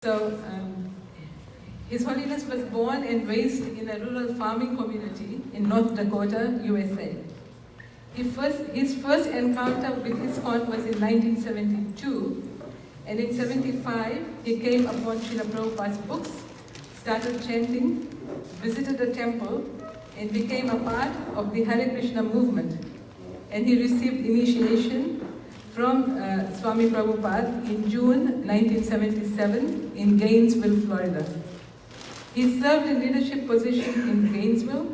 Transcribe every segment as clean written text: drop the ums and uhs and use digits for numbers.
So, His Holiness was born and raised in a rural farming community in North Dakota, USA. His first encounter with ISKCON was in 1972, and in 75 he came upon Srila Prabhupada's books, started chanting, visited the temple, and became a part of the Hare Krishna movement. And he received initiation from Swami Prabhupada in June 1977 in Gainesville, Florida. He served in leadership positions in Gainesville,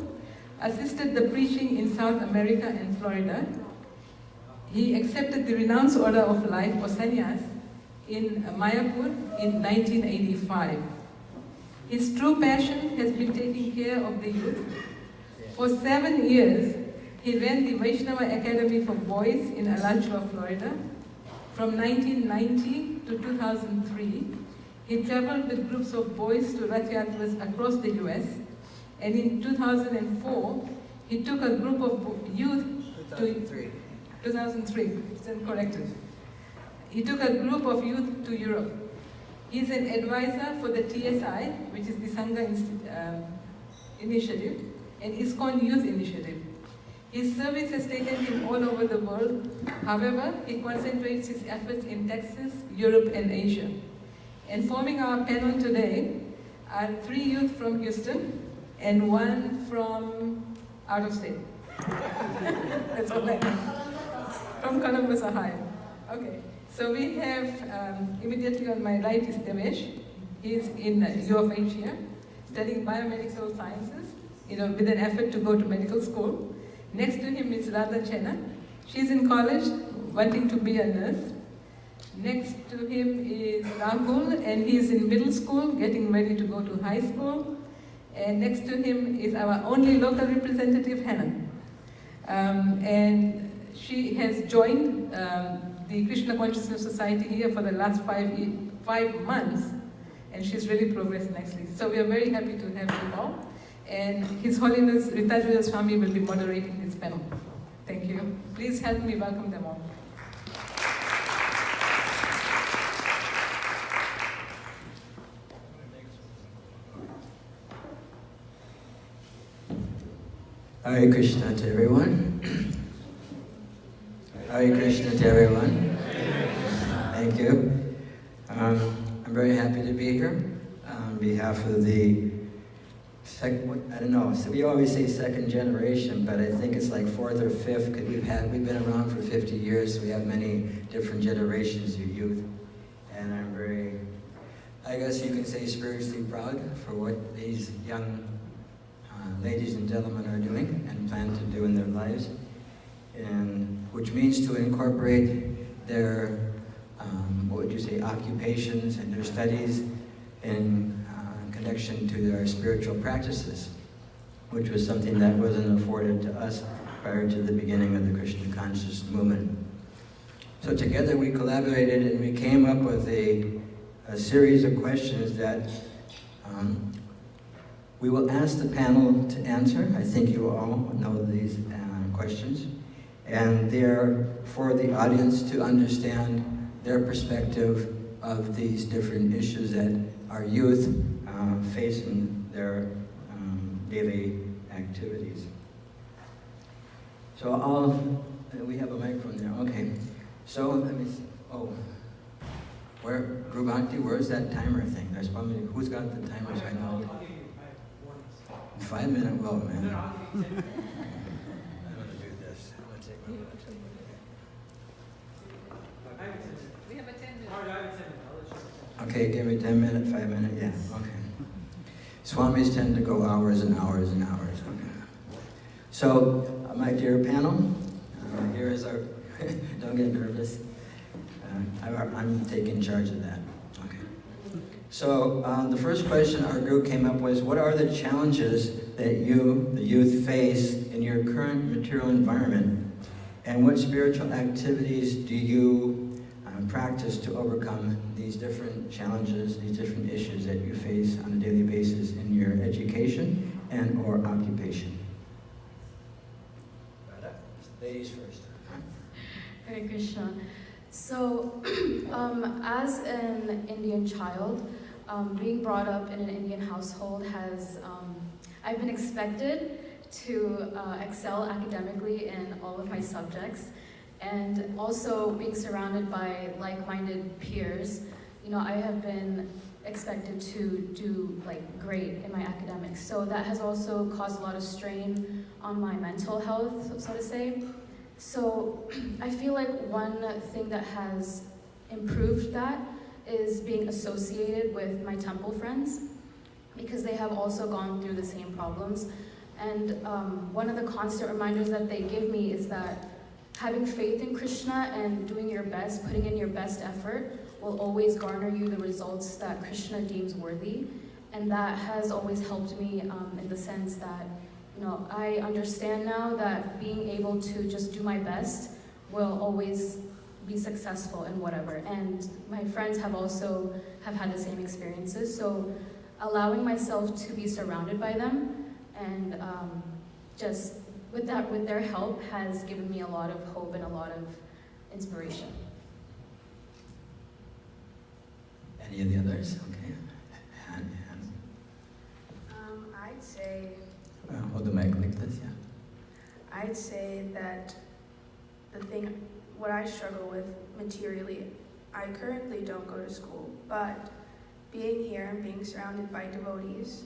assisted the preaching in South America and Florida. He accepted the renounced order of life, or sannyas, in Mayapur in 1985. His true passion has been taking care of the youth. For 7 years, he ran the Vaishnava Academy for Boys in Alachua, Florida. From 1990 to 2003, he traveled with groups of boys to Rath Yatras across the US. And in 2004, he took a group of youth to 2003, stand corrected. He took a group of youth to Europe. He's an advisor for the TSI, which is the Sangha Initiative, and ISKCON Youth Initiative. His service has taken him all over the world. However, he concentrates his efforts in Texas, Europe, and Asia. And forming our panel today are 3 youth from Houston and 1 from out of state. That's all I know. From Columbus, Ohio. Okay, so we have immediately on my right is Devesh. He's in U of H here, studying biomedical sciences, with an effort to go to medical school. Next to him is Radha Chenna. She's in college, wanting to be a nurse. Next to him is Rahul, and he's in middle school, getting ready to go to high school. And next to him is our only local representative, Hannah. And she has joined the Krishna Consciousness Society here for the last 5 months, and she's really progressed nicely. So we are very happy to have you all. And His Holiness Ritajaya Swami will be moderating this panel. Thank you. Please help me welcome them all. Hare Krishna to everyone. Hare Krishna to everyone. Thank you. I'm very happy to be here on behalf of the I don't know, so we always say second generation, but I think it's like 4th or 5th, because we've been around for 50 years, so we have many different generations of youth. And I'm very, I guess you can say, spiritually proud for what these young ladies and gentlemen are doing and plan to do in their lives, and which means to incorporate their, what would you say, occupations and their studies in connection to their spiritual practices, which was something that wasn't afforded to us prior to the beginning of the Krishna Conscious movement. So together we collaborated and we came up with a series of questions that we will ask the panel to answer. I think you all know these questions. And they're for the audience to understand their perspective of these different issues that our youth face in their daily activities. So we have a microphone there, okay. So let me see, Rubhanti, where's that timer thing? There's probably, who's got the timers right now? 5 minute, well, man. I'm gonna do this. I'm gonna take my lunch. We have a 10-minute. Okay, give me 10 minutes, 5 minutes, yeah, okay. Swamis tend to go hours and hours and hours. Okay. So, my dear panel, here is our, don't get nervous. I'm taking charge of that. Okay. So, the first question our group came up was, what are the challenges that you, the youth, face in your current material environment? And what spiritual activities do you practice to overcome these different challenges, these different issues that you face on a daily basis in your education and or occupation? Ladies first. Hare Krishna. So, as an Indian child, being brought up in an Indian household has, I've been expected to excel academically in all of my subjects, and also being surrounded by like-minded peers, you know, I have been expected to do great in my academics. So that has also caused a lot of strain on my mental health, so to say. So I feel like one thing that has improved that is being associated with my temple friends, because they have also gone through the same problems. And one of the constant reminders that they give me is that having faith in Krishna and doing your best, putting in your best effort, will always garner you the results that Krishna deems worthy. And that has always helped me in the sense that, you know, I understand now that being able to just do my best will always be successful in whatever. And my friends have also had the same experiences. So allowing myself to be surrounded by them and just with their help has given me a lot of hope and a lot of inspiration. Any of the others? Okay. I'd say... hold the mic like this, yeah. I'd say that what I struggle with materially, I currently don't go to school, but being here and being surrounded by devotees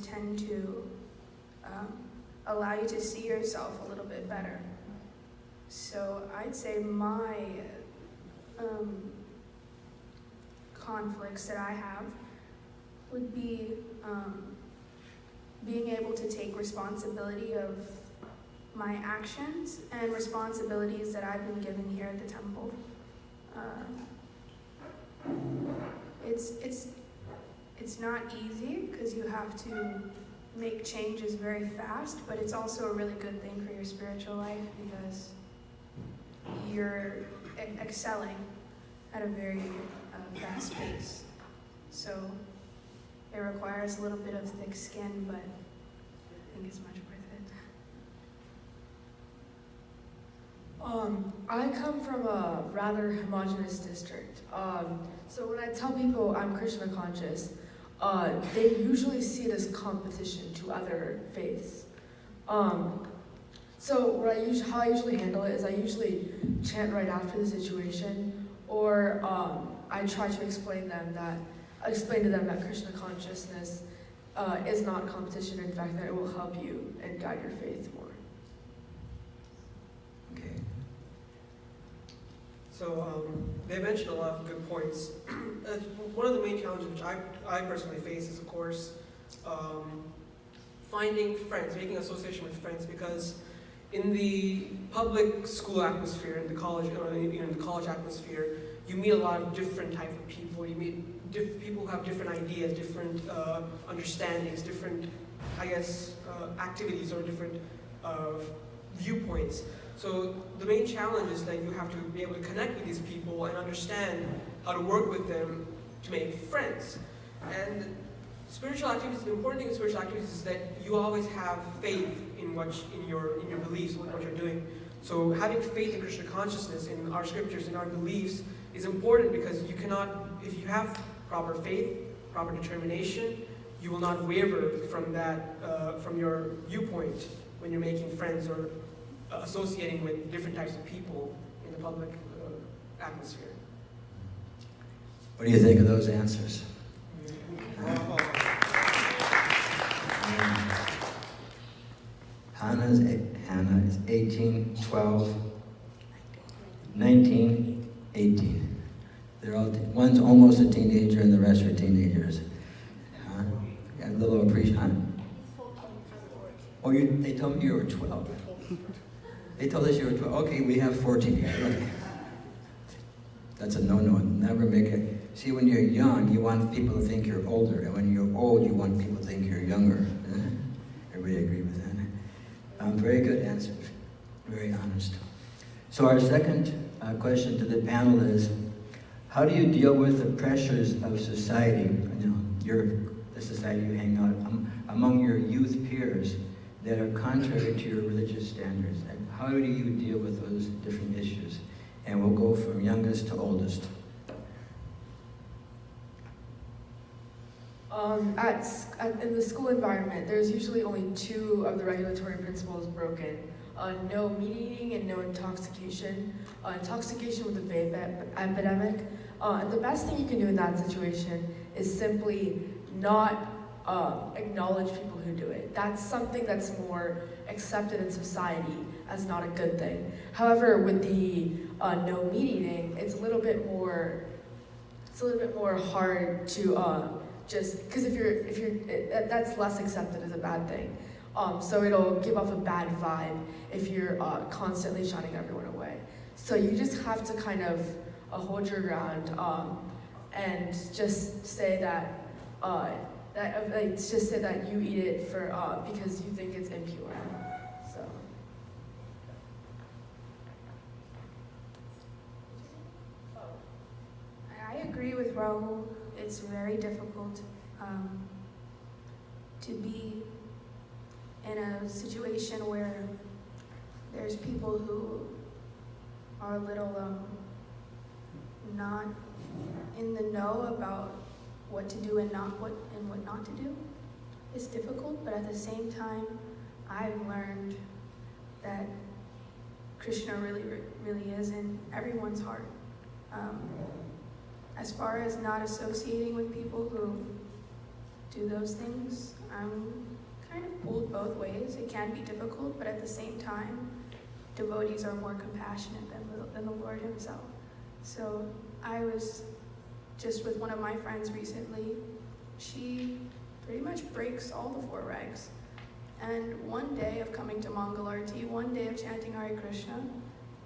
tend to allow you to see yourself a little bit better. So I'd say my conflicts that I have would be being able to take responsibility of my actions and responsibilities that I've been given here at the temple. It's not easy because you have to make changes very fast, but it's also a really good thing for your spiritual life because you're excelling at a very fast pace. So it requires a little bit of thick skin, but I think it's much worth it. I come from a rather homogenous district. So when I tell people I'm Krishna conscious, they usually see it as competition to other faiths. So how I usually handle it is I usually chant right after the situation, or I try to explain to them that Krishna consciousness is not competition. In fact, that it will help you and guide your faith more. Okay. So they mentioned a lot of good points. One of the main challenges which I personally face is, of course, finding friends, making association with friends, because in the public school atmosphere, in the college, or in the college atmosphere, you meet a lot of different types of people. You meet people who have different ideas, different understandings, different, I guess, activities or different viewpoints. So the main challenge is that you have to be able to connect with these people and understand how to work with them to make friends. And spiritual activities, the important thing in spiritual activities is that you always have faith in your beliefs, in what you're doing. So having faith in Krishna consciousness, in our scriptures, in our beliefs, is important because you cannot, if you have proper faith, proper determination, you will not waver from that, from your viewpoint when you're making friends or associating with different types of people in the public atmosphere. What do you think of those answers? Hannah is 18, 12, 19, 18. They're all, one's almost a teenager and the rest are teenagers. A little appreciation. Oh, they told me you were 12. They told us you were 12. Okay, we have 14 here. Okay. That's a no-no. Never make it. See, when you're young, you want people to think you're older, and when you're old, you want people to think you're younger. Everybody agree with that? Very good answer. Very honest. So our second question to the panel is, how do you deal with the pressures of society, the society you hang out, among your youth peers that are contrary to your religious standards? And how do you deal with those different issues? And we'll go from youngest to oldest. In the school environment, there's usually only 2 of the regulatory principles broken. No meat eating and no intoxication. Intoxication with the vape epidemic. And the best thing you can do in that situation is simply not acknowledge people who do it. That's something that's more accepted in society as not a good thing. However, with the no meat eating, it's a little bit more hard to just because that's less accepted as a bad thing. So it'll give off a bad vibe if you're constantly shunning everyone away. So you just have to kind of hold your ground and just say that you eat it for because you think it's impure. So. I agree with Rahul. It's very difficult to be in a situation where there's people who are a little not in the know about what to do and what not to do. It's difficult, but at the same time, I've learned that Krishna really is in everyone's heart. As far as not associating with people who do those things, I'm kind of pulled both ways. It can be difficult, but at the same time, devotees are more compassionate than the Lord himself. So I was just with one of my friends recently. She pretty much breaks all the 4 regs. And one day of coming to Mangal Arati, one day of chanting Hare Krishna,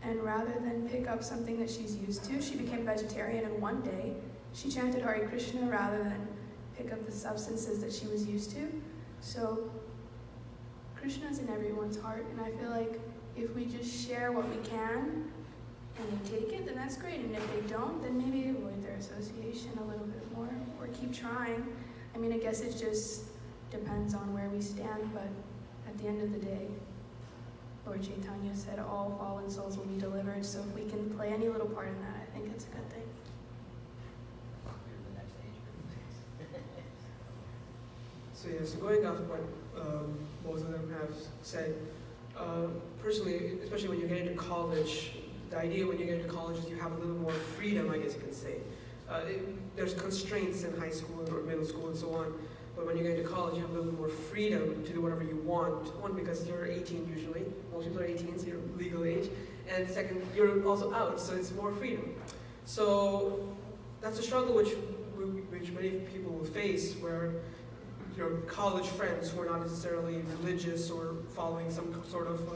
and rather than pick up something that she's used to, she became vegetarian, and one day she chanted Hare Krishna rather than pick up the substances that she was used to. So Krishna's in everyone's heart, and I feel like if we just share what we can and they take it, then that's great. And if they don't, then maybe avoid their association a little bit more or keep trying. I mean, I guess it just depends on where we stand, but at the end of the day, Lord Chaitanya said all fallen souls will be delivered, so if we can play any little part in that, I think it's a good thing. So going off what both of them have said, personally, especially when you get into college, the idea when you get into college is you have a little more freedom, I guess you can say. There's constraints in high school or middle school and so on, but when you get into college, you have a little more freedom to do whatever you want. One, because you're 18 usually. Most people are 18, so you're legal age. And second, you're also out, so it's more freedom. So that's a struggle which many people will face, where your college friends who are not necessarily religious or following some sort of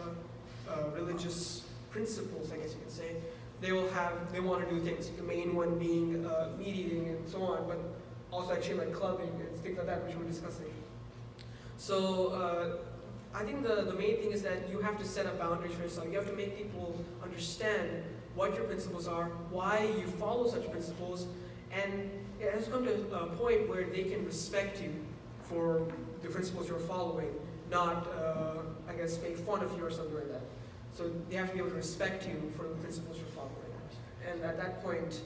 religious principles, I guess you could say, they want to do things. The main one being meat eating and so on, but also actually like clubbing and things like that, which we're discussing. So I think the main thing is that you have to set up boundaries for yourself. You have to make people understand what your principles are, why you follow such principles, and it has come to a point where they can respect you for the principles you're following, not, I guess, make fun of you or something like that. So they have to be able to respect you for the principles you're following. And at that point,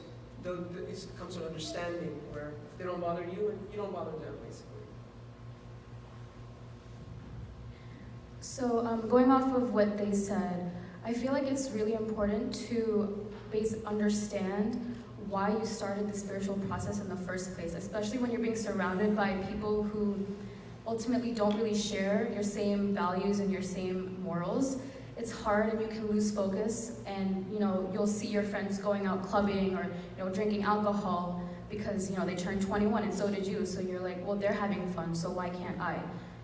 it comes to an understanding where they don't bother you and you don't bother them, basically. So going off of what they said, I feel like it's really important to understand why you started the spiritual process in the first place, especially when you're being surrounded by people who ultimately don't really share your same values and your same morals. It's hard and you can lose focus, and you'll see your friends going out clubbing or drinking alcohol because they turned 21 and so did you, so you're like, well, they're having fun, so why can't I?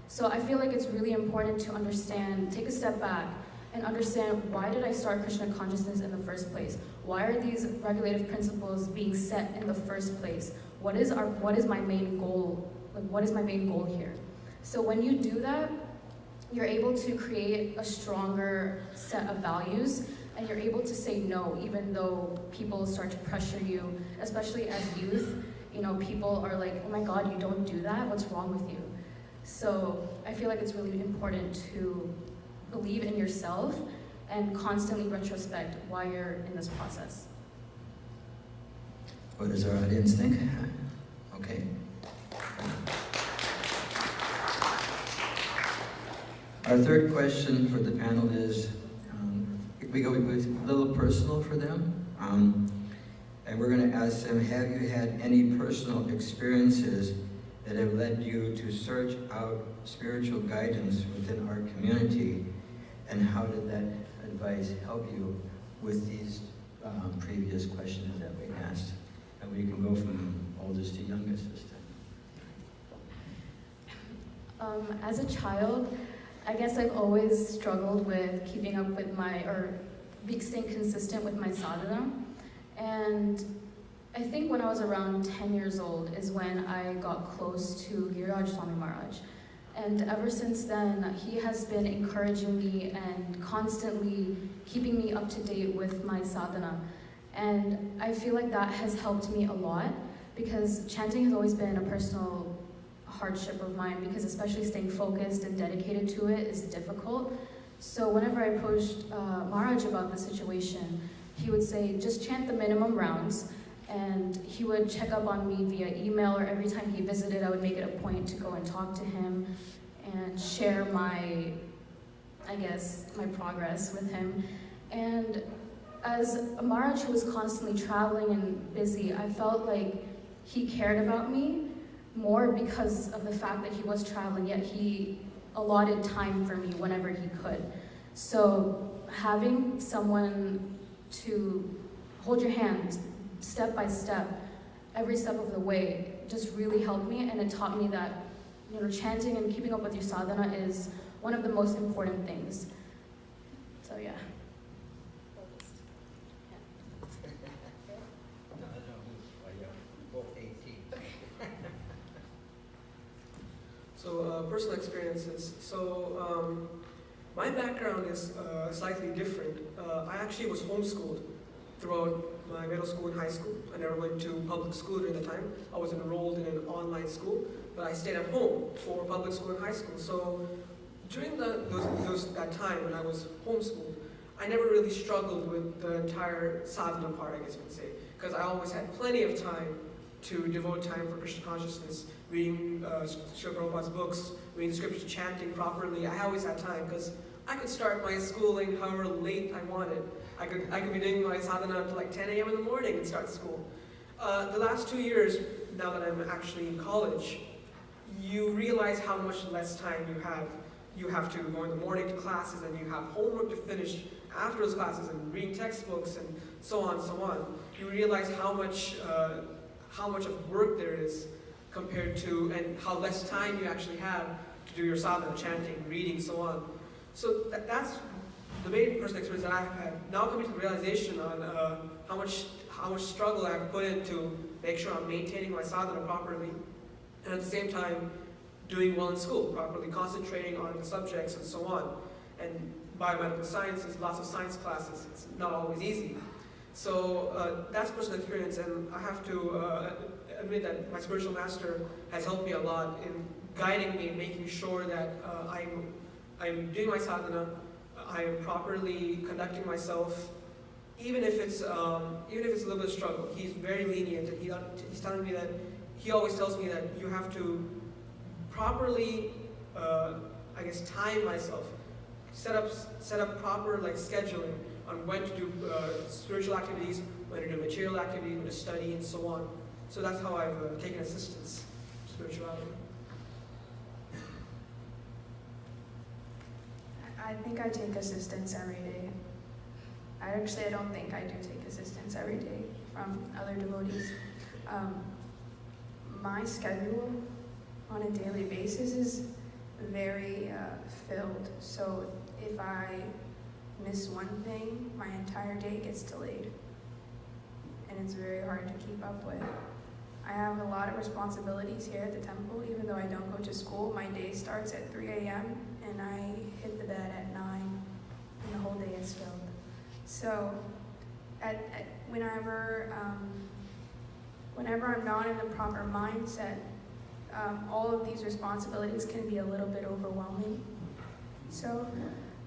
So I feel like it's really important to understand, take a step back and understand, why did I start Krishna consciousness in the first place? Why are these regulative principles being set in the first place? What is my main goal? Like, what is my main goal here? So when you do that, you're able to create a stronger set of values, and you're able to say no, even though people start to pressure you, especially as youth. People are like, oh my God, you don't do that? What's wrong with you? So I feel like it's really important to believe in yourself and constantly retrospect why you're in this process. What does our audience think? Okay. Our third question for the panel is, we go with a little personal for them. And we're going to ask them, have you had any personal experiences that have led you to search out spiritual guidance within our community? And how did that advice help you with these previous questions that we asked? And we can go from oldest to youngest this time. As a child, I guess I've always struggled with keeping up with staying consistent with my sadhana. And I think when I was around 10 years old is when I got close to Giriraj Swami Maharaj. And ever since then, he has been encouraging me and constantly keeping me up to date with my sadhana. And I feel like that has helped me a lot, because chanting has always been a personal hardship of mine, because especially staying focused and dedicated to it is difficult. So whenever I approached Maharaj about the situation, he would say, just chant the minimum rounds, and he would check up on me via email, or every time he visited, I would make it a point to go and talk to him and share my progress with him. And as a Maharaj who was constantly traveling and busy, I felt like he cared about me more because of the fact that he was traveling, yet he allotted time for me whenever he could. So having someone to hold your hand step by step, every step of the way, just really helped me, and it taught me that chanting and keeping up with your sadhana is one of the most important things. So yeah. So personal experiences. So my background is slightly different. I actually was homeschooled throughout my middle school and high school. I never went to public school during the time. I was enrolled in an online school, but I stayed at home for public school and high school. So during that time when I was homeschooled, I never really struggled with the entire sadhana part, I guess you could say, because I always had plenty of time to devote time for Krishna consciousness, reading Srila Prabhupada's books, reading the scriptures, chanting properly. I always had time because I could start my schooling however late I wanted. I could be doing my sadhana until like 10 a.m. in the morning and start school. The last 2 years, now that I'm actually in college, you realize how much less time you have. You have to go in the morning to classes, and you have homework to finish after those classes, and reading textbooks, and so on and so on. You realize how much of work there is compared to, and how less time you actually have to do your sadhana, chanting, reading, so on. So that's the main personal experience that I've had. Now coming to the realization on how much struggle I've put in to make sure I'm maintaining my sadhana properly, and at the same time doing well in school, properly concentrating on the subjects and so on. And biomedical sciences, lots of science classes, it's not always easy. So that's personal experience, and I have to admit that my spiritual master has helped me a lot in guiding me, making sure that I'm doing my sadhana, I am properly conducting myself, even if it's a little bit of struggle. He's very lenient, and he's telling me that, he always tells me that you have to properly, time myself, set up proper scheduling on when to do spiritual activities, when to do material activities, when to study, and so on. So that's how I've taken assistance to spirituality. I think I take assistance every day. I don't think I do take assistance every day from other devotees. My schedule on a daily basis is very filled. So if I miss one thing, my entire day gets delayed. And it's very hard to keep up with. I have a lot of responsibilities here at the temple. Even though I don't go to school, my day starts at 3 a.m. and I hit the bed at 9, and the whole day is filled. So whenever I'm not in the proper mindset, all of these responsibilities can be a little bit overwhelming. So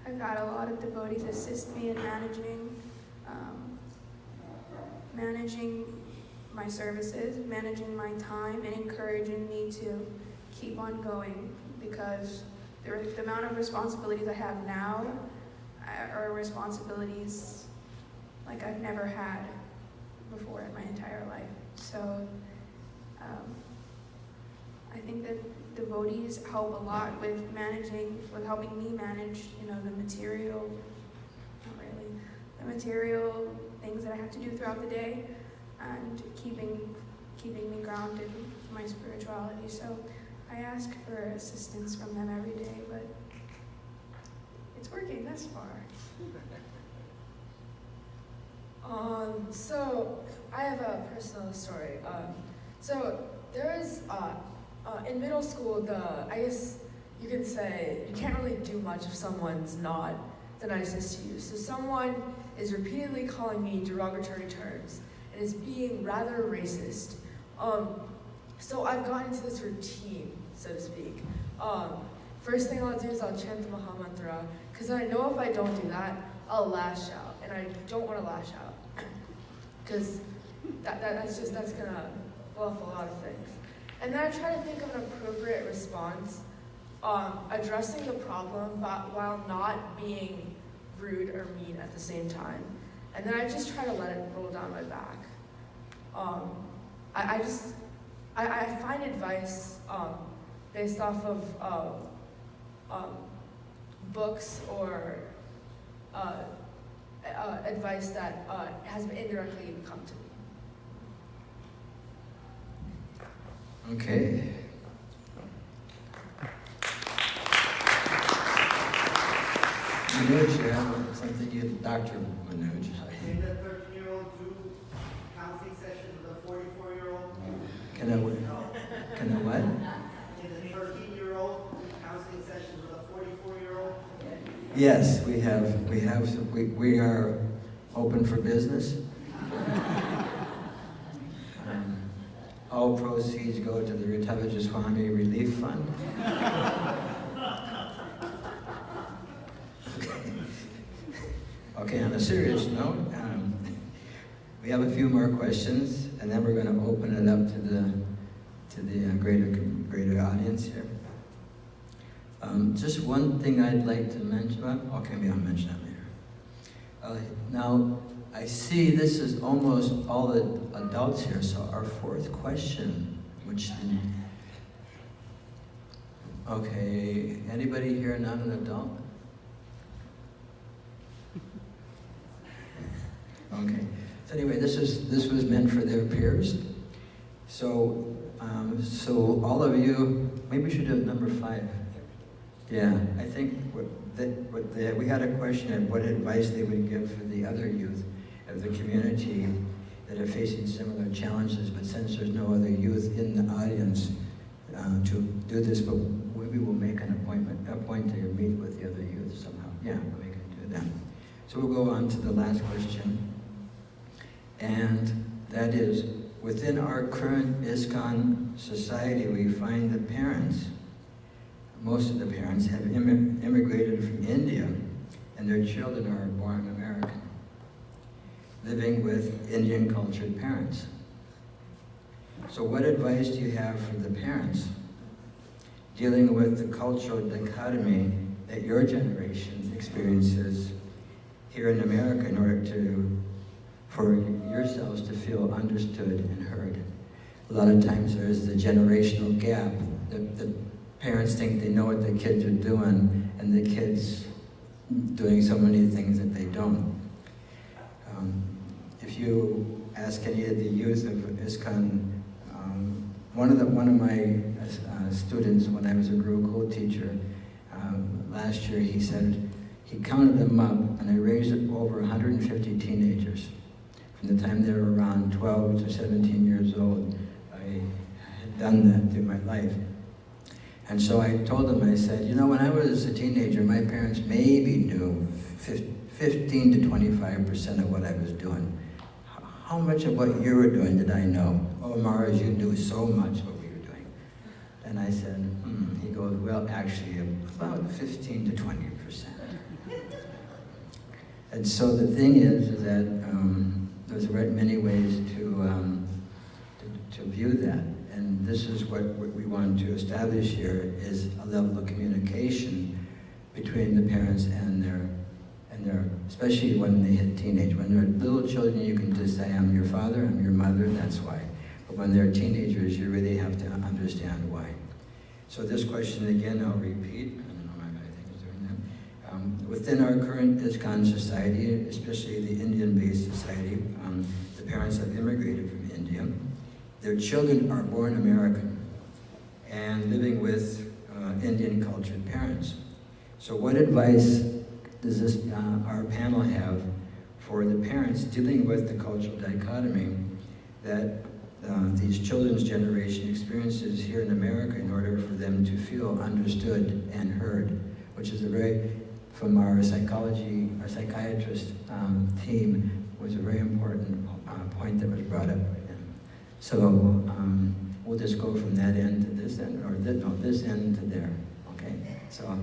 I've got a lot of devotees assist me in managing my services, managing my time, and encouraging me to keep on going, because the amount of responsibilities I have now are responsibilities like I've never had before in my entire life. So I think that devotees help a lot with helping me manage, the material, not really, the material things that I have to do throughout the day, and keeping me grounded with my spirituality. So I ask for assistance from them every day, but it's working thus far. So I have a personal story. So there is, in middle school, I guess you could say, you can't really do much if someone's not the nicest to you. So someone is repeatedly calling me derogatory terms and is being rather racist. So I've gotten into this routine, so to speak. First thing I'll do is I'll chant the Maha Mantra, because I know if I don't do that, I'll lash out, and I don't want to lash out, because that's gonna bluff a lot of things. And then I try to think of an appropriate response, addressing the problem, but while not being rude or mean at the same time. And then I just try to let it roll down my back. I find advice based off of books or advice that has indirectly come to me. Okay. Manoj, you have something you, Dr. Manoj. Can the 13-year-old do counseling sessions with a 44-year-old? Can I what? Can the 13-year-old do counseling sessions with a 44-year-old? Yes, we are open for business. All proceeds go to the Ritavaja Swami Relief Fund. Okay, on a serious note, we have a few more questions, and then we're going to open it up to the greater audience here. Just one thing I'd like to mention. Okay, maybe I'll mention that later. Now, I see this is almost all the adults here, so our fourth question, okay, anybody here not an adult? Okay, so anyway, this was meant for their peers. So, so all of you, maybe we should have number 5. Yeah, I think we had a question of what advice they would give for the other youth of the community that are facing similar challenges, but since there's no other youth in the audience to do this, but maybe we'll make a point to meet with the other youth somehow. Yeah, we can do that. So we'll go on to the last question, and that is, within our current ISKCON society, we find that most of the parents have immigrated from India, and their children are born American, living with Indian cultured parents. So what advice do you have for the parents dealing with the cultural dichotomy that your generation experiences here in America in order for yourselves to feel understood and heard? A lot of times there is the generational gap. The parents think they know what the kids are doing, and the kids doing so many things that they don't. If you ask any of the youth of ISKCON, one of my students, when I was a Gurukul teacher, last year, he said he counted them up, and I raised over 150 teenagers. From the time they were around 12 to 17 years old, I had done that through my life. And so I told them, I said, when I was a teenager, my parents maybe knew 15 to 25% of what I was doing. How much of what you were doing did I know? Oh, Maharaj, you knew so much what we were doing. And I said, He goes, well, actually, about 15 to 20%. And so the thing is that there's many ways to view that. And this is what we want to establish here, is a level of communication between the parents and their, especially when they hit teenage. When they're little children, you can just say, I'm your father, I'm your mother, that's why. But when they're teenagers, you really have to understand why. So this question again, I'll repeat. I don't know why I think it's doing that. Within our current ISKCON society, especially the Indian-based society, the parents have immigrated from India. Their children are born American and living with Indian cultured parents. So what advice does this, our panel have for the parents dealing with the cultural dichotomy that these children's generation experiences here in America in order for them to feel understood and heard, which is a very, from our psychiatrist team, was a very important point that was brought up. So we'll just go from that end to this end, or this end to there, okay? So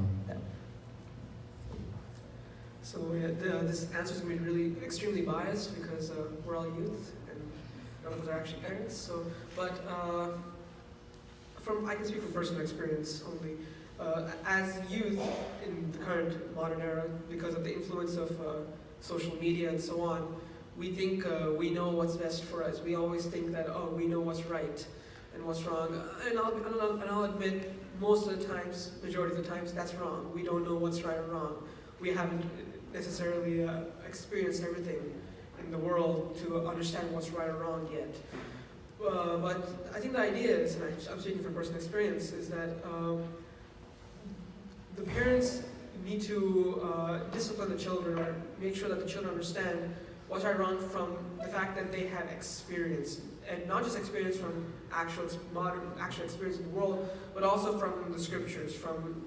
this answer is going to be really extremely biased because we're all youth and none of us are actually parents. So, but I can speak from personal experience only. As youth in the current modern era, because of the influence of social media and so on, we think we know what's best for us. We always think that, oh, we know what's right and what's wrong. And I'll admit, most of the times, majority of the times, that's wrong. We don't know what's right or wrong. We haven't necessarily experienced everything in the world to understand what's right or wrong yet. But I think the idea is, and I'm speaking from personal experience, is that the parents need to discipline the children or make sure that the children understand what's right or wrong from the fact that they have experience. And not just experience from actual experience in the world, but also from the scriptures, from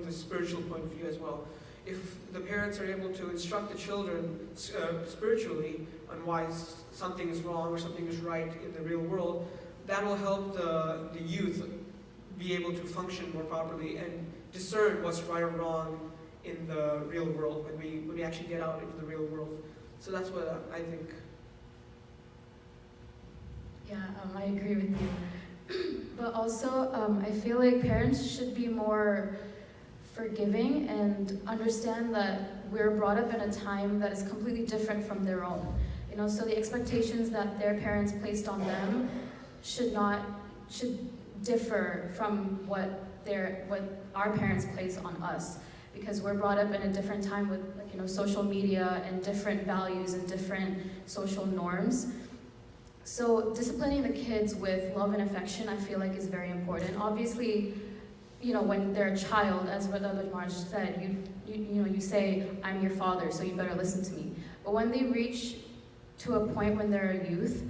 the spiritual point of view as well. If the parents are able to instruct the children spiritually on why something is wrong or something is right in the real world, that will help the youth be able to function more properly and discern what's right or wrong in the real world when we actually get out into the real world. So that's what I think. Yeah, I agree with you. But also, I feel like parents should be more forgiving and understand that we're brought up in a time that is completely different from their own. You know, so the expectations that their parents placed on them should differ from what our parents place on us, because we're brought up in a different time with, you know, social media and different values and different social norms. So disciplining the kids with love and affection, I feel like, is very important. Obviously, you know, when they're a child, as Brother Marj said, you say, I'm your father, so you better listen to me. But when they reach to a point when they're a youth,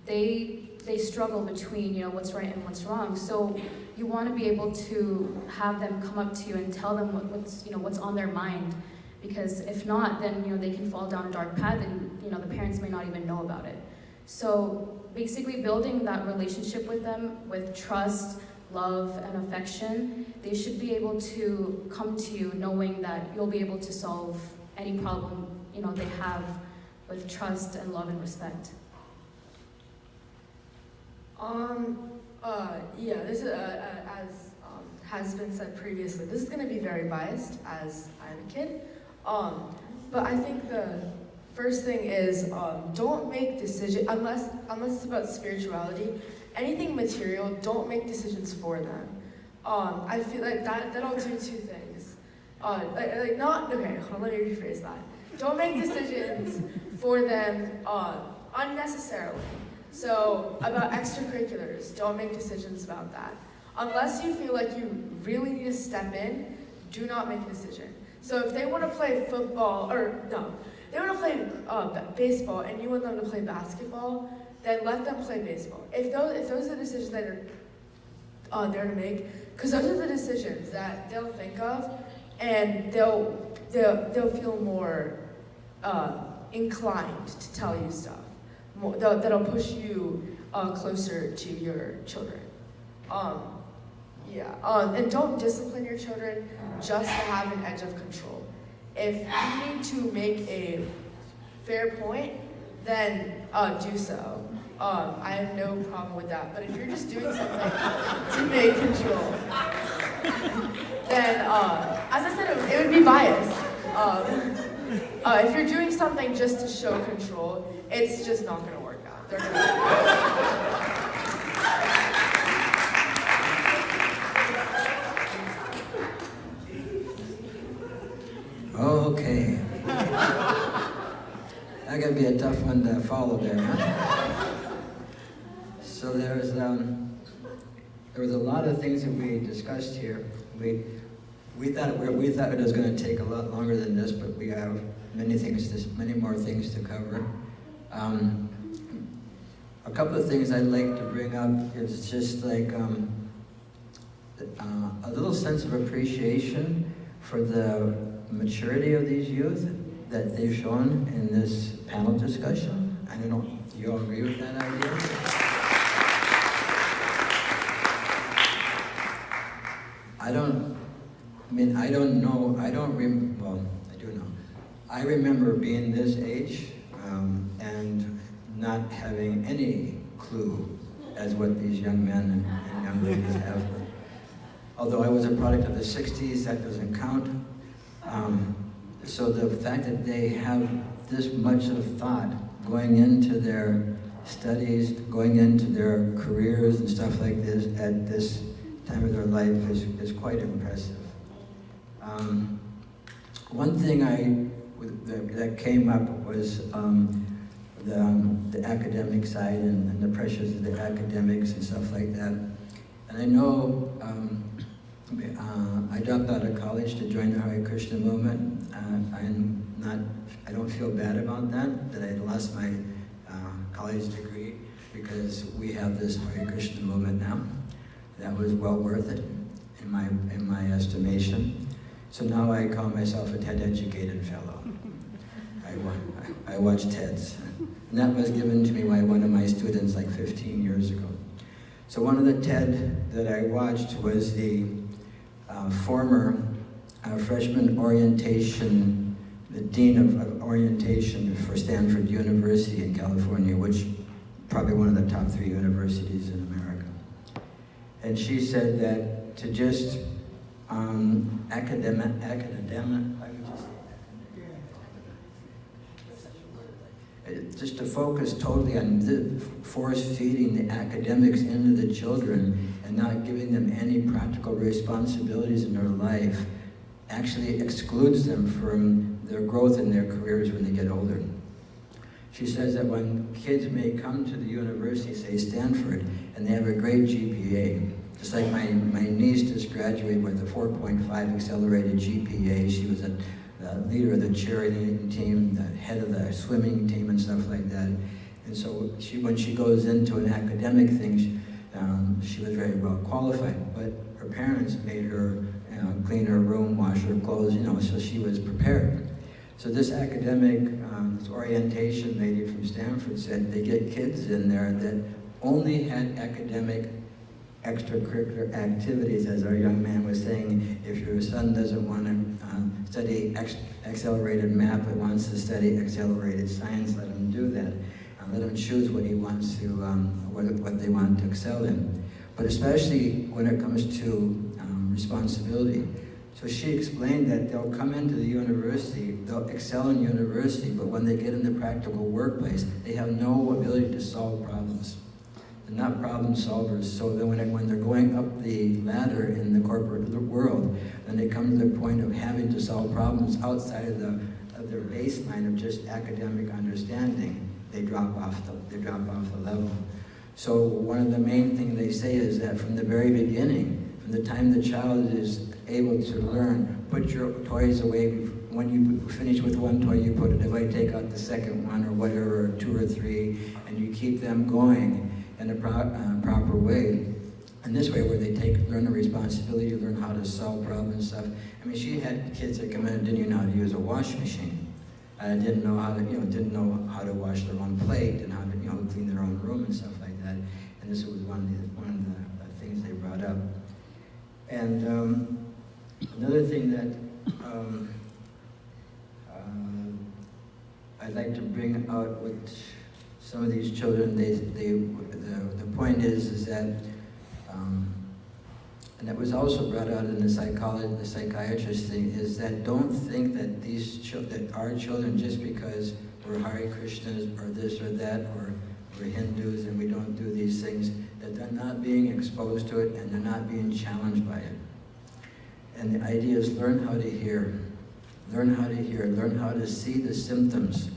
they struggle between, you know, what's right and what's wrong. So you want to be able to have them come up to you and tell them what's on their mind, because if not, then, you know, they can fall down a dark path and, you know, the parents may not even know about it. So basically building that relationship with them with trust, love, and affection, they should be able to come to you knowing that you'll be able to solve any problem, you know, they have with trust and love and respect. Yeah, this is, as has been said previously, this is going to be very biased as I'm a kid. But I think the first thing is don't make decisions, unless it's about spirituality, anything material, don't make decisions for them. I feel like that'll do two things. Let me rephrase that. Don't make decisions for them unnecessarily. So about extracurriculars, don't make decisions about that. Unless you feel like you really need to step in, do not make a decision. So if they want to play football, they want to play baseball and you want them to play basketball, then let them play baseball. If those are the decisions that are there to make, because those are the decisions that they'll think of, and they'll feel more inclined to tell you stuff. That'll push you closer to your children. And don't discipline your children just to have an edge of control. If you need to make a fair point, then do so. I have no problem with that. But if you're just doing something to make control, then, as I said, it would be biased. If you're doing something just to show control, it's just not going to work out. They're gonna Okay. That could be a tough one to follow there, huh? So there was a lot of things that we discussed here. We thought it was going to take a lot longer than this, but we have many more things to cover. A couple of things I'd like to bring up is just like a little sense of appreciation for the maturity of these youth that they've shown in this panel discussion. I don't know, do you all agree with that idea? I do know. I remember being this age and not having any clue as what these young men and young ladies have. Although I was a product of the 60s, that doesn't count. So the fact that they have this much of thought going into their studies, going into their careers and stuff like this at this time of their life is quite impressive. One thing that came up was the academic side and the pressures of the academics and stuff like that. And I know I dropped out of college to join the Hare Krishna movement. I don't feel bad about that I had lost my college degree, because we have this Hare Krishna movement now. That was well worth it in my estimation. So now I call myself a TED-educated fellow. I watch TEDs. And that was given to me by one of my students like 15 years ago. So one of the TED that I watched was the former freshman orientation, the dean of orientation for Stanford University in California, which probably one of the top 3 universities in America. And she said that to just just to focus totally on force-feeding the academics into the children and not giving them any practical responsibilities in their life actually excludes them from their growth in their careers when they get older. She says that when kids may come to the university, say Stanford, and they have a great GPA, just like my niece just graduated with a 4.5 accelerated GPA. She was the leader of the cheerleading team, the head of the swimming team and stuff like that. And so when she goes into an academic thing, she was very well qualified, but her parents made her clean her room, wash her clothes, so she was prepared. So this academic, this orientation lady from Stanford said they get kids in there that only had academic extracurricular activities, as our young man was saying. If your son doesn't want to study accelerated math but wants to study accelerated science, let him do that. Let him choose what he wants to, what they want to excel in. But especially when it comes to responsibility. So she explained that they'll come into the university, they'll excel in university, but when they get in the practical workplace, they have no ability to solve problems. They're not problem solvers. So then when they're going up the ladder in the corporate world, then they come to the point of having to solve problems outside of their baseline of just academic understanding. They drop off the level. So one of the main things they say is that from the very beginning, from the time the child is able to learn, put your toys away. When you finish with one toy, you put it away, take out the second one or whatever, or 2 or 3, and you keep them going in a proper way. And this way, where they learn the responsibility, learn how to solve problems and stuff. I mean, she had kids that come in and didn't even know how to use a wash machine. Didn't know how to wash their own plate and how to clean their own room and stuff like that. And this was one of the things they brought up. And another thing that I'd like to bring out, which some of these children, the point is that, and that was also brought out in the psychiatrist thing, is that don't think that that our children, just because we're Hare Krishnas or this or that, or we're Hindus and we don't do these things, that they're not being exposed to it and they're not being challenged by it. And the idea is learn how to hear. Learn how to hear, learn how to see the symptoms.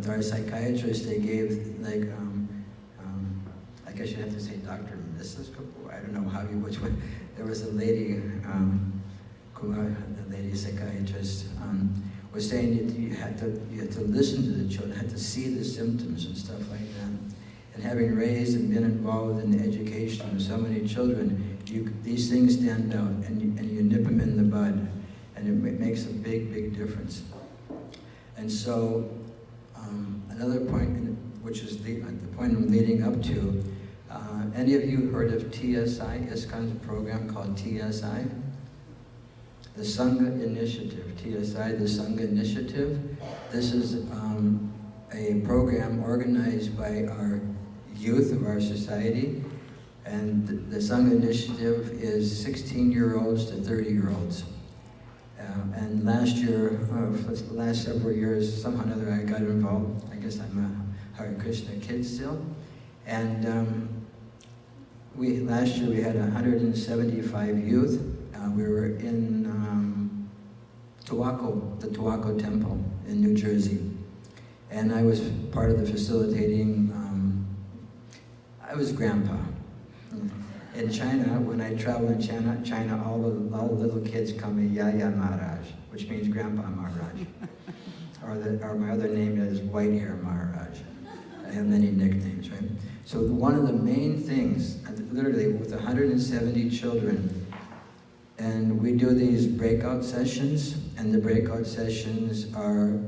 Our psychiatrists, they gave, like, I guess you have to say Dr. and Mrs. Kapoor, I don't know which one. There was a lady, Kumar, the lady psychiatrist, was saying that you had to listen to the children, had to see the symptoms and stuff like that. And having raised and been involved in the education of so many children, these things stand out, and you nip them in the bud, and it makes a big, big difference. And so, another point, which is the point I'm leading up to, any of you heard of TSI, ISKCON's program called TSI? The Sangha Initiative, TSI, the Sangha Initiative. This is a program organized by our youth of our society, and the Sangha Initiative is 16-year-olds to 30-year-olds. And last year, for the last several years, somehow or another I got involved. I guess I'm a Hare Krishna kid still. And last year we had 175 youth. We were in the Tuaco Temple in New Jersey. And I was part of the facilitating, I was grandpa. In China, when I travel in China, all the little kids call me Yaya Maharaj, which means Grandpa Maharaj. or my other name is White Hair Maharaj. I have many nicknames, right? So one of the main things, literally with 170 children, and we do these breakout sessions, and the breakout sessions are,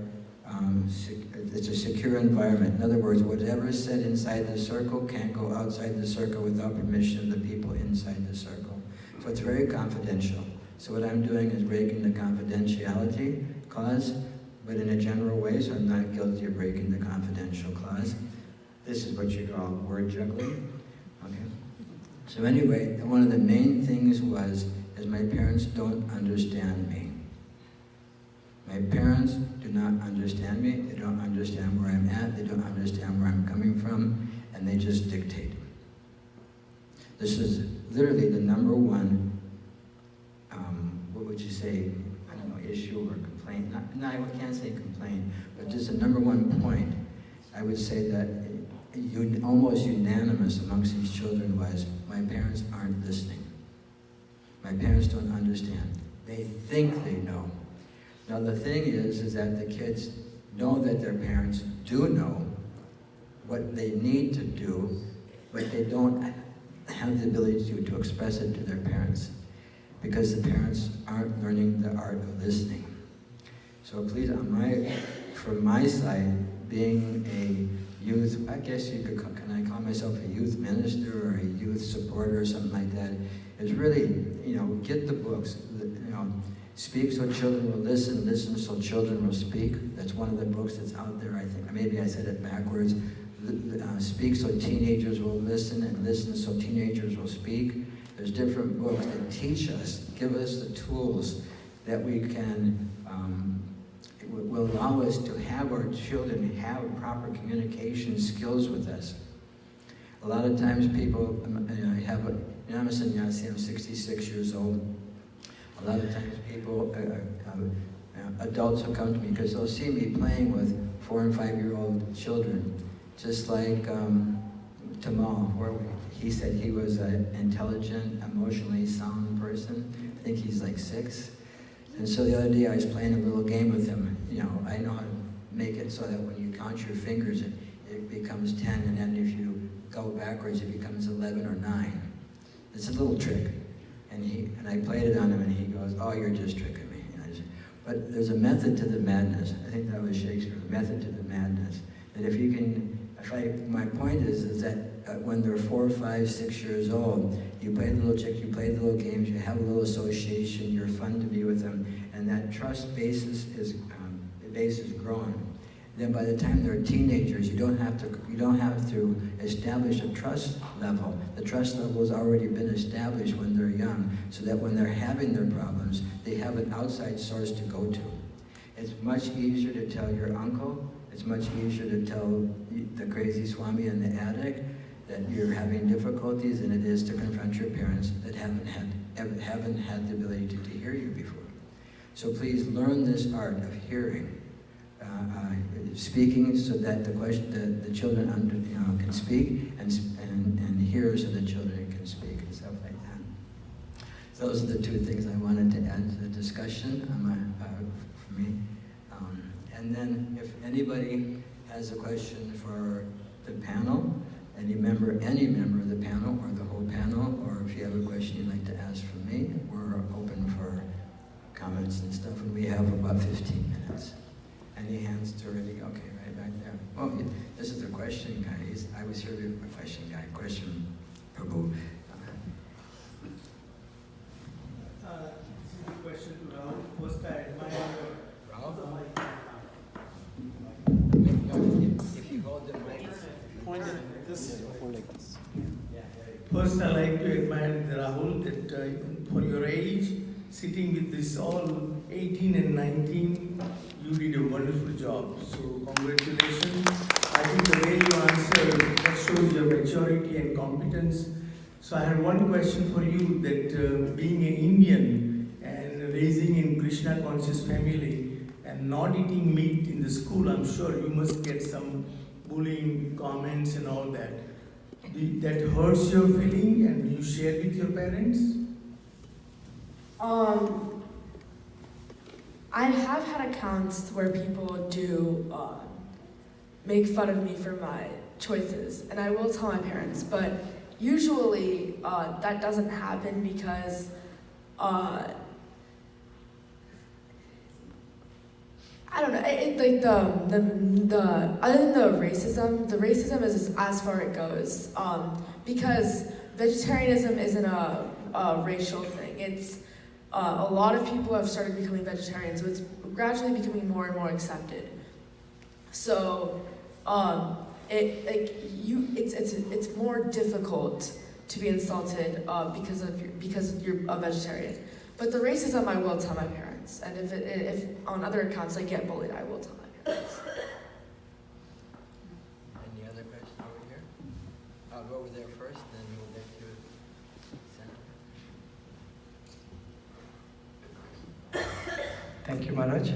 it's a secure environment. In other words, whatever is said inside the circle can't go outside the circle without permission of the people inside the circle. So it's very confidential. So what I'm doing is breaking the confidentiality clause, but in a general way, so I'm not guilty of breaking the confidential clause. This is what you call word juggling. Okay. So anyway, one of the main things is my parents don't understand me. My parents do not understand me. They don't understand where I'm at. They don't understand where I'm coming from, and they just dictate. This is literally the number one, what would you say, I don't know, issue or complaint. No, I can't say complaint, but just the number one point. I would say that almost unanimous amongst these children was, my parents aren't listening. My parents don't understand. They think they know. Now the thing is that the kids know that their parents do know what they need to do, but they don't have the ability to express it to their parents, because the parents aren't learning the art of listening. So please, from my side, being a youth, I guess you could, can I call myself a youth minister or a youth supporter or something like that, is really, get the books, Speak so children will listen, listen so children will speak. That's one of the books that's out there, I think. Maybe I said it backwards. Speak so teenagers will listen, and listen so teenagers will speak. There's different books that teach us, give us the tools that we can, will allow us to have our children have proper communication skills with us. A lot of times people, I'm a sannyasi, I'm 66 years old. A lot of times people, adults will come to me because they'll see me playing with 4- and 5-year-old children, just like Tamal, where he said he was an intelligent, emotionally sound person. I think he's like 6. And so the other day I was playing a little game with him. I know how to make it so that when you count your fingers, it becomes 10, and then if you go backwards, it becomes 11 or 9. It's a little trick. And I played it on him, and he goes, "Oh, you're just tricking me." But there's a method to the madness. I think that was Shakespeare, the method to the madness. That if you can, my point is that when they're 4, 5, 6 years old, you play the little tricks, you play the little games, you have a little association, you're fun to be with them, and that trust basis is grown. Then by the time they're teenagers, you don't have to establish a trust level. The trust level has already been established when they're young, so that when they're having their problems, they have an outside source to go to. It's much easier to tell your uncle, it's much easier to tell the crazy Swami in the attic that you're having difficulties than it is to confront your parents that haven't had the ability to hear you before. So please learn this art of hearing. Speaking so that the children can speak, and hear so the children can speak, and stuff like that. So those are the two things I wanted to add to the discussion for me. And then if anybody has a question for the panel, any member of the panel or the whole panel, or if you have a question you'd like to ask from me, we're open for comments and stuff, and we have about 15 minutes. Any hands to already? Okay, right back there. Oh, yeah, this is the question guy. I was here with the question guy. Question, Prabhu. This is a question to Rahul. First, I admire Rahul? If you hold the mic, point it this. First, I like to admire Rahul that for your age, sitting with this all 18 and 19, you did a wonderful job. So congratulations. I think the way you answered, that shows your maturity and competence. So I have one question for you, that being an Indian and raising in Krishna conscious family and not eating meat in the school, I'm sure you must get some bullying comments and all that. That hurts your feeling, and do you share with your parents? I have had accounts where people do make fun of me for my choices, and I will tell my parents, but usually that doesn't happen because I don't know, like the other than the racism is as far it goes, because vegetarianism isn't a racial thing. It's a lot of people have started becoming vegetarians, so it's gradually becoming more and more accepted. So, it's more difficult to be insulted because you're a vegetarian. But the racism, I will tell my parents, and if on other accounts I get bullied, I will tell my parents. Any other question over here? I'll go over there first, then we'll get to Senator. Thank you, Maharaj.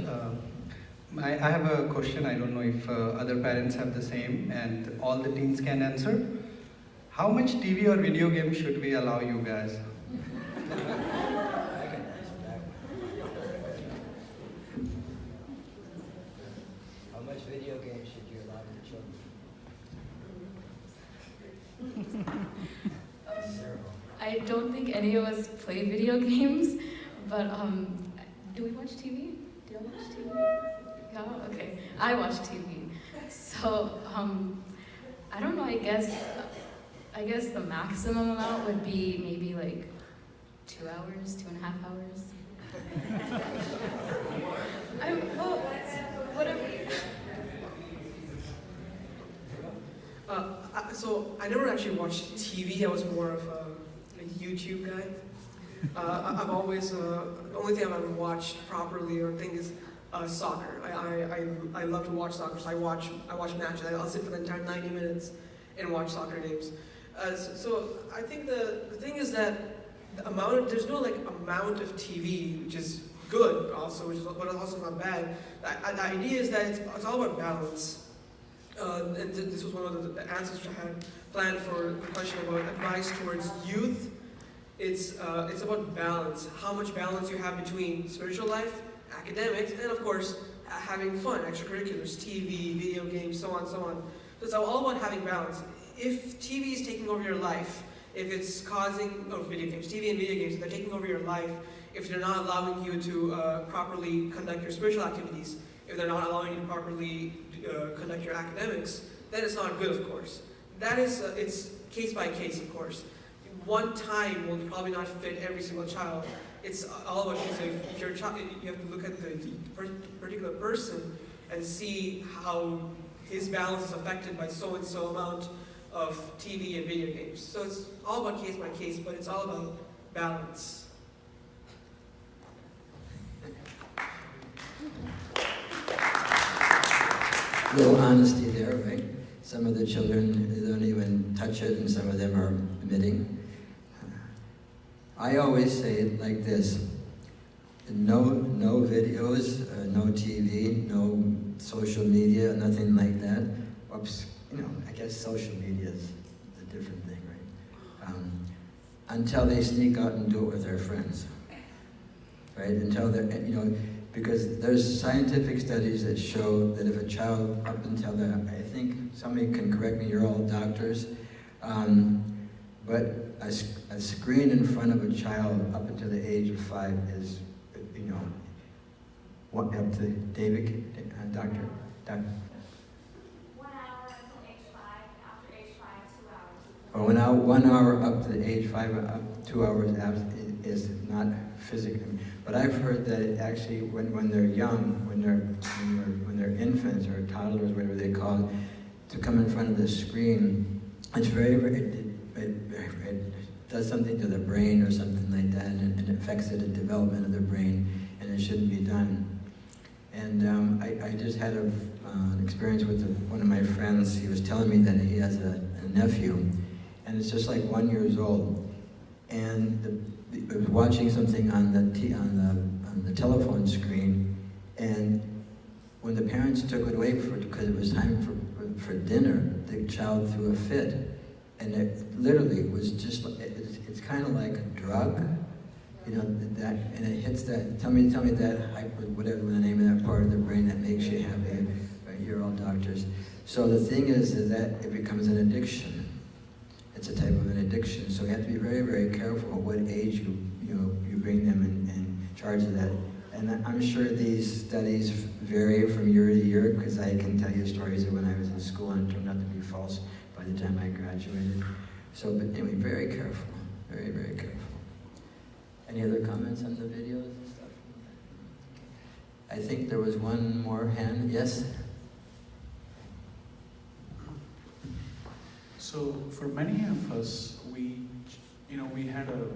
I have a question. I don't know if other parents have the same, and all the teens can answer. How much TV or video games should we allow you guys? How much video games should you allow your children? I don't think any of us play video games, but do we watch TV? Do you watch TV? Yeah, okay. I watch TV. So, I don't know, I guess the maximum amount would be maybe like 2 hours, 2.5 hours. Whatever. So I never actually watched TV. I was more of a YouTube guy. I've always the only thing I've ever watched properly or thing is soccer. I love to watch soccer. So I watch matches. I'll sit for the entire 90 minutes and watch soccer games. So I think the thing is that there's no amount of TV which is good also, but also not bad. The idea is that it's all about balance. And this was one of the answers which I had planned for the question about advice towards youth. It's about balance. How much balance you have between spiritual life, academics, and of course having fun, extracurriculars, TV, video games, so on, so on. So it's all about having balance. If TV is taking over your life, if it's causing video games, TV and video games, if they're taking over your life, if they're not allowing you to properly conduct your spiritual activities, if they're not allowing you to properly conduct your academics, then it's not good, of course. That is, it's case by case, of course. One time will probably not fit every single child. It's all about if your child, you have to look at the particular person and see how his balance is affected by so and so amount of TV and video games. So it's all about case by case, but it's all about balance. A little honesty there, right? Some of the children don't even touch it, and some of them are admitting. I always say it like this: no videos, no TV, no social media, nothing like that. Oops, I guess social media is a different thing, right? Until they sneak out and do it with their friends, right? Until they're, because there's scientific studies that show that if a child, up until I think somebody can correct me, you're all doctors, but a screen in front of a child up until the age of 5 is, what, up to David, doctor? 1 hour until age 5, after age 5, 2 hours. Or 1 hour up to the age 5, up 2 hours is not physically. But I've heard that it actually, when they're young, when they're infants or toddlers, whatever they call it, to come in front of the screen, it's it does something to the brain or something like that, and it affects the development of the brain, and it shouldn't be done. And I just had an experience with one of my friends. He was telling me that he has a nephew, and it's just like 1 year old, and I was watching something on the telephone screen, and when the parents took it away because it was time for dinner, the child threw a fit, and it literally was just it's kind of like a drug, that, and it hits that. Tell me that whatever the name of that part of the brain that makes you happy. Right? You're all doctors. So the thing is that it becomes an addiction. It's a type of an addiction, so you have to be very, very careful at what age you bring them in charge of that. And I'm sure these studies vary from year to year, because I can tell you stories of when I was in school and it turned out to be false by the time I graduated. So, but anyway, very careful, very, very careful. Any other comments on the videos and stuff? I think there was one more hand. Yes? So for many of us, we had a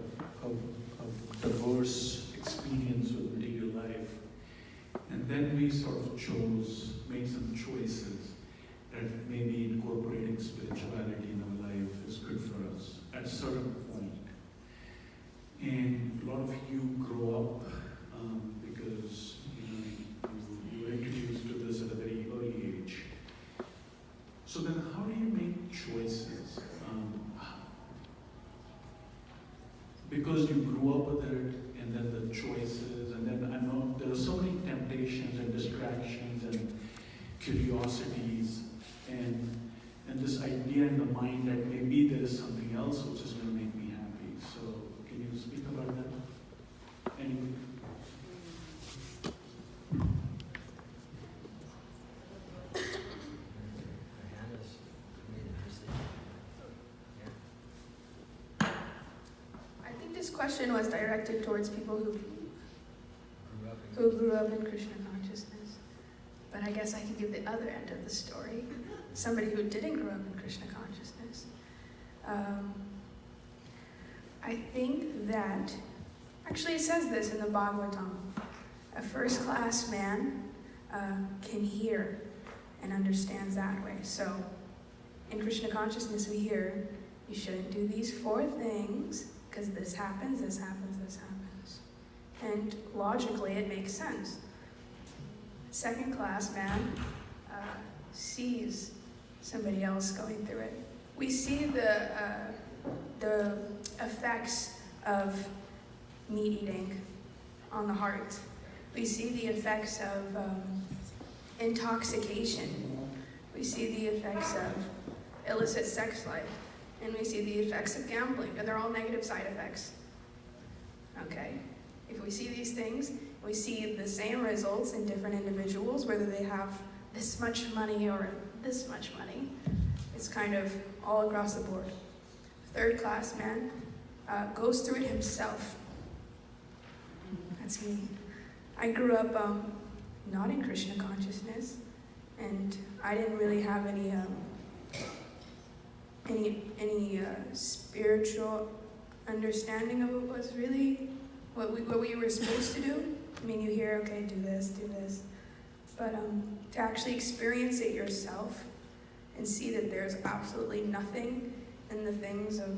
diverse experience with material life, and then we sort of made some choices that maybe incorporating spirituality in our life is good for us at a certain point. And a lot of you grow up because you were introduced to this at a very early age. So then how do you make choices? Because you grew up with it, and then the choices, and then I know there are so many temptations and distractions and curiosities, and this idea in the mind that maybe there is something else which is going to make me happy. So can you speak about that? Anyway. This question was directed towards people who grew up in Krishna consciousness. But I guess I can give the other end of the story. Somebody who didn't grow up in Krishna consciousness. I think that, actually it says this in the Bhagavatam, a first-class man can hear and understands that way. So in Krishna consciousness we hear, you shouldn't do these 4 things, because this happens, this happens, this happens. And logically, it makes sense. Second-class man sees somebody else going through it. We see the effects of meat eating on the heart. We see the effects of intoxication. We see the effects of illicit sex life. And we see the effects of gambling, and they're all negative side effects. Okay? If we see these things, we see the same results in different individuals, whether they have this much money or this much money. It's kind of all across the board. Third-class man goes through it himself. That's me. I grew up not in Krishna consciousness, and I didn't really have any spiritual understanding of what was really what we were supposed to do. I mean, you hear, okay, do this, but to actually experience it yourself and see that there's absolutely nothing in the things of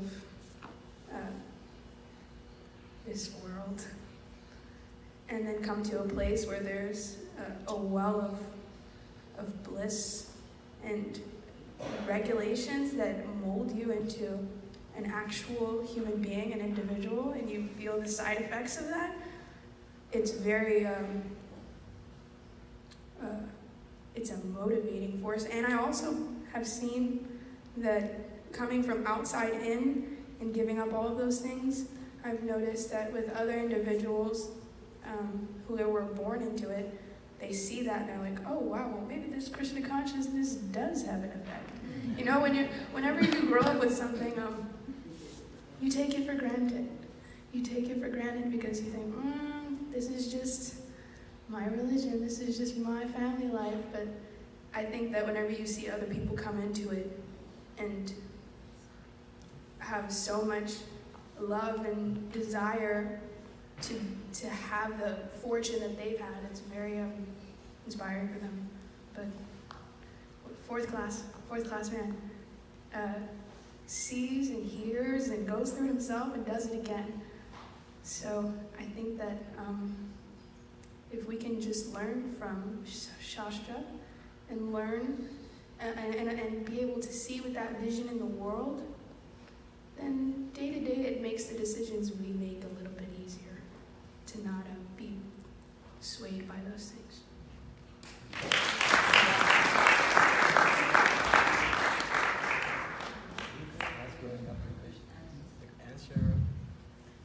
this world, and then come to a place where there's a well of bliss and regulations that mold you into an actual human being, an individual, and you feel the side effects of that. It's very, it's a motivating force. And I also have seen that coming from outside in and giving up all of those things, I've noticed that with other individuals who were born into it, they see that and they're like, oh wow, well maybe this Krishna consciousness does have an effect. You know, whenever you grow up with something, you take it for granted. You take it for granted because you think, this is just my religion, this is just my family life. But I think that whenever you see other people come into it and have so much love and desire to have the fortune that they've had, it's very inspiring for them. But fourth class man sees and hears and goes through it himself and does it again. So I think that if we can just learn from Shastra and learn and be able to see with that vision in the world, then day to day it makes the decisions we make a little bit easier to not be swayed by those things.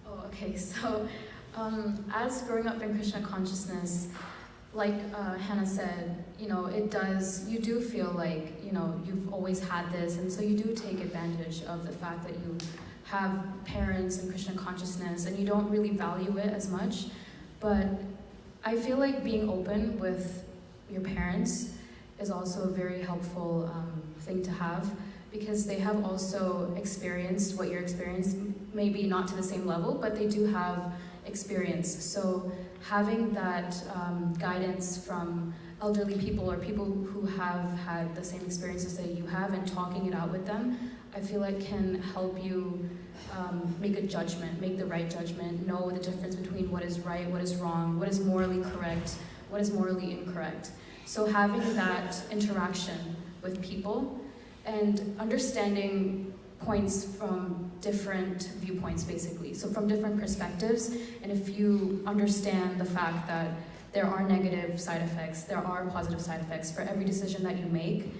Oh, okay. So, as growing up in Krishna consciousness, like Hannah said, you know, you do feel like, you know, you've always had this, and so you do take advantage of the fact that you have parents in Krishna consciousness, and you don't really value it as much. But I feel like being open with your parents is also a very helpful thing to have, because they have also experienced what you're experiencing, maybe not to the same level, but they do have experience. So having that guidance from elderly people or people who have had the same experiences that you have, and talking it out with them, I feel like can help you make a judgment, make the right judgment, know the difference between what is right, what is wrong, what is morally correct, what is morally incorrect. So having that interaction with people and understanding points from different viewpoints, basically. So from different perspectives, and if you understand the fact that there are negative side effects, there are positive side effects for every decision that you make,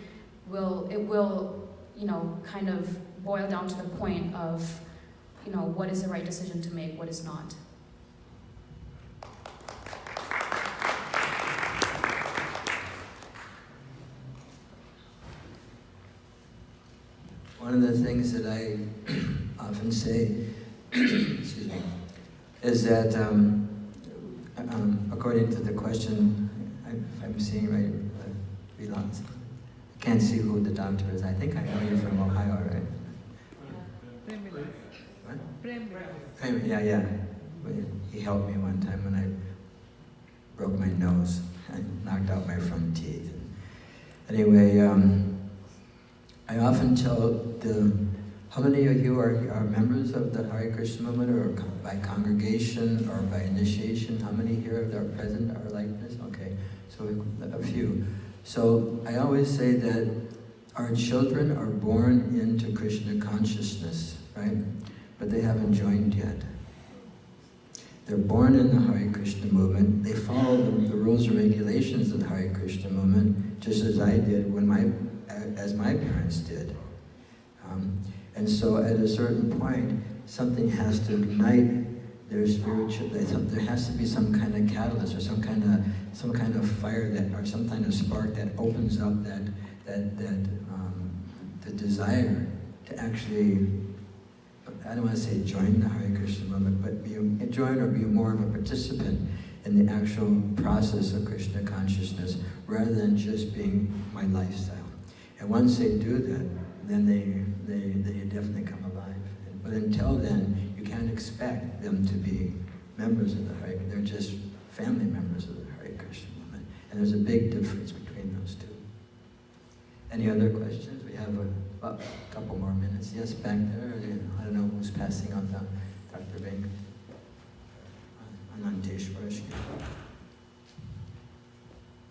it will, you know, kind of boil down to the point of, you know, what is the right decision to make, what is not. One of the things that I often say, excuse me, is that according to the question, if I'm seeing right, Vilans, I can't see who the doctor is. I think I know you're from Ohio, right? What? Yeah. He helped me one time when I broke my nose and knocked out my front teeth. Anyway, I often tell how many of you are members of the Hare Krishna movement, or by congregation or by initiation? How many here that are present are like this? Okay, so a few. So I always say that our children are born into Krishna consciousness, right? But they haven't joined yet. They're born in the Hare Krishna movement. They follow the rules and regulations of the Hare Krishna movement, just as I did as my parents did. And so at a certain point, something has to ignite their spiritual, there has to be some kind of catalyst or some kind of fire or some kind of spark that opens up the desire to actually, I don't want to say join the Hare Krishna movement, but join or be more of a participant in the actual process of Krishna consciousness, rather than just being my lifestyle. And once they do that, then they definitely come alive. But until then, you can't expect them to be members of the Hare. They're just family members of the Hare Krishna movement. And there's a big difference between those two. Any other questions? We have a couple more minutes. Yes, back there. I don't know who's passing on to Dr. Venkat. Ananteshwar.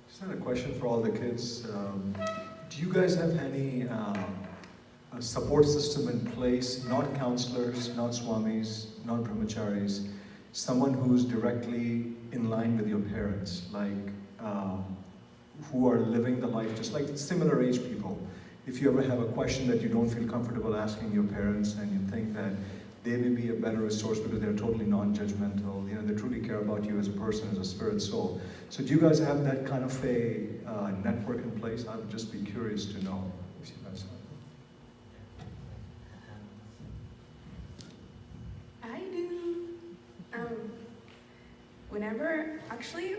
Just had a question for all the kids. Do you guys have any a support system in place, not counselors, not swamis, not brahmacharis, someone who's directly in line with your parents, like who are living the life just like similar age people? If you ever have a question that you don't feel comfortable asking your parents and you think that they may be a better resource because they're totally non-judgmental, you know, they truly care about you as a person, as a spirit soul. So do you guys have that kind of a network in place? I would just be curious to know if you guys have. I do. Actually,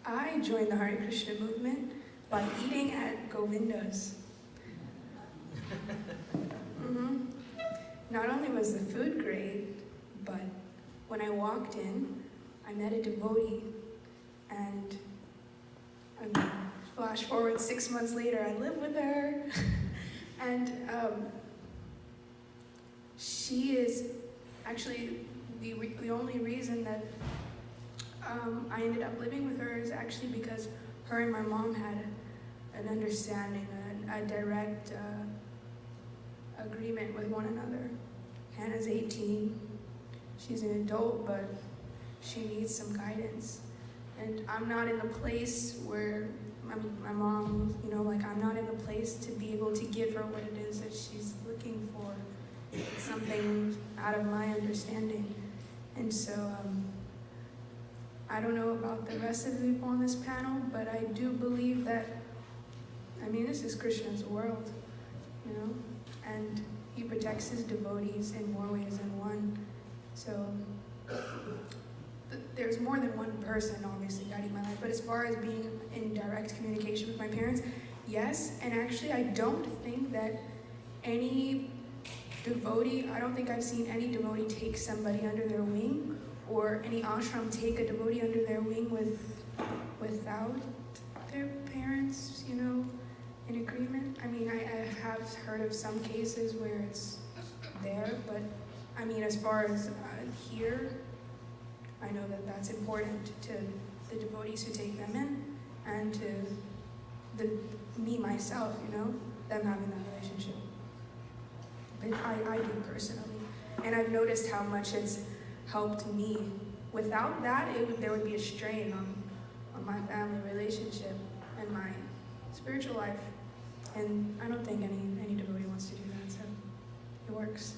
I joined the Hare Krishna movement by eating at Govinda's. Not only was the food great, but when I walked in, I met a devotee, and flash forward 6 months later, I live with her, and she is actually the only reason that I ended up living with her is actually because her and my mom had an understanding, a direct agreement with one another. Hannah's 18. She's an adult, but she needs some guidance. And I'm not in the place where, my mom, you know, like I'm not in the place to be able to give her what it is that she's looking for. It's something out of my understanding. And so, I don't know about the rest of the people on this panel, but I do believe that, this is Krishna's world, you know? And he protects his devotees in more ways than one. So there's more than one person obviously guiding my life, but as far as being in direct communication with my parents, yes. And actually I don't think that any devotee, I don't think I've seen any devotee take somebody under their wing, or any ashram take a devotee under their wing without their parents, you know, in agreement. I have heard of some cases where it's there, but as far as here, I know that that's important to the devotees who take them in, and to me myself, you know, them having that relationship. But I do personally, and I've noticed how much it's helped me. Without that, there would be a strain on my family relationship and my spiritual life. And I don't think any devotee wants to do that, so it works.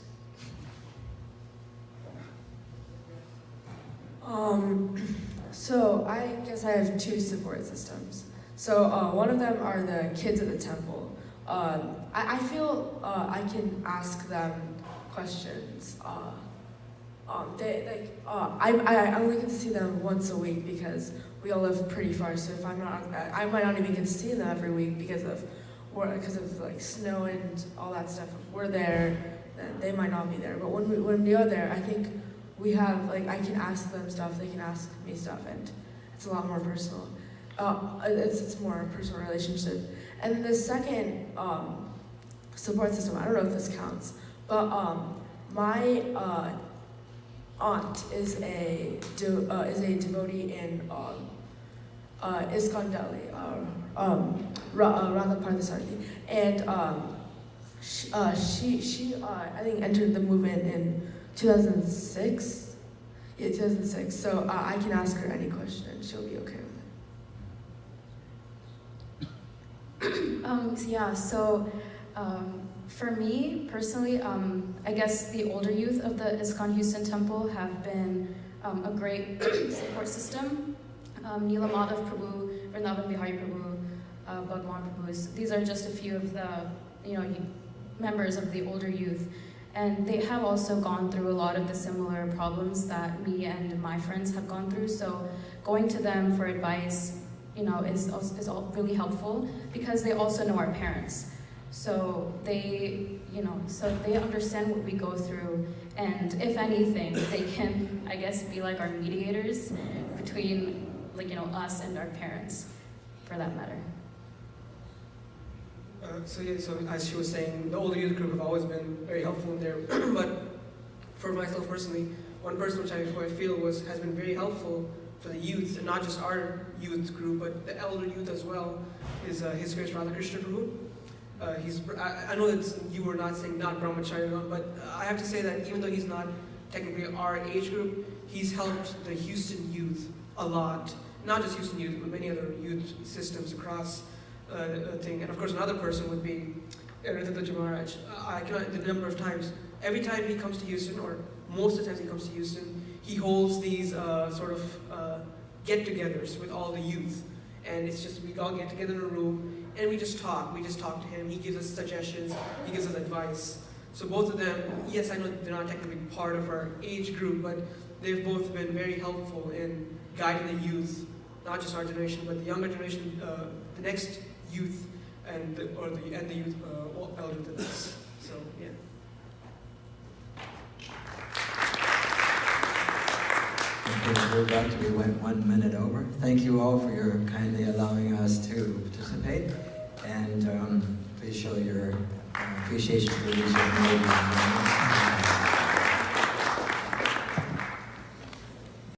So I guess I have two support systems. So one of them are the kids at the temple. I feel I can ask them questions. I only get to see them once a week because we all live pretty far. So if I might not even get to see them every week because of like snow and all that stuff. If we're there, then they might not be there. But when we are there, I think we have I can ask them stuff, they can ask me stuff, and it's a lot more personal. It's more a personal relationship. And the second support system, I don't know if this counts, but my aunt is a devotee in ISKCON Delhi, Radha Parthasarathi, and she I think entered the movement in 2006. Yeah, 2006. So I can ask her any question and she'll be okay with it. For me personally, I guess the older youth of the ISKCON Houston Temple have been a great support system. Neela Madhav Prabhu, Vrindavan Bihari Prabhu, Bhagwan Prabhu. These are just a few of the members of the older youth. And they have also gone through a lot of the similar problems that me and my friends have gone through. So going to them for advice, is all really helpful because they also know our parents. So they understand what we go through, and if anything, they can, I guess, be like our mediators between, us and our parents, for that matter. So as she was saying, the older youth group have always been very helpful in there. But for myself personally, one person who I feel has been very helpful for the youth, and not just our youth group, but the elder youth as well, is His Grace Radhakrishna Prabhu. I know that you were not saying not brahmachari, but I have to say that even though he's not technically our age group, he's helped the Houston youth a lot. Not just Houston youth, but many other youth systems across the thing. And of course, another person would be Ritata Maharaj. I cannot, the number of times, every time he comes to Houston, or most of the times he comes to Houston, he holds these get-togethers with all the youth. And it's just, we all get together in a room, and we just talk. We just talk to him. He gives us suggestions. He gives us advice. So both of them, yes, I know they're not technically part of our age group, but they've both been very helpful in guiding the youth, not just our generation, but the younger generation, the next youth, and the youth elder than us. So yeah. Okay, we're about to be 1 minute over. Thank you all for your kindly allowing us to participate, and please show your appreciation for these young ladies.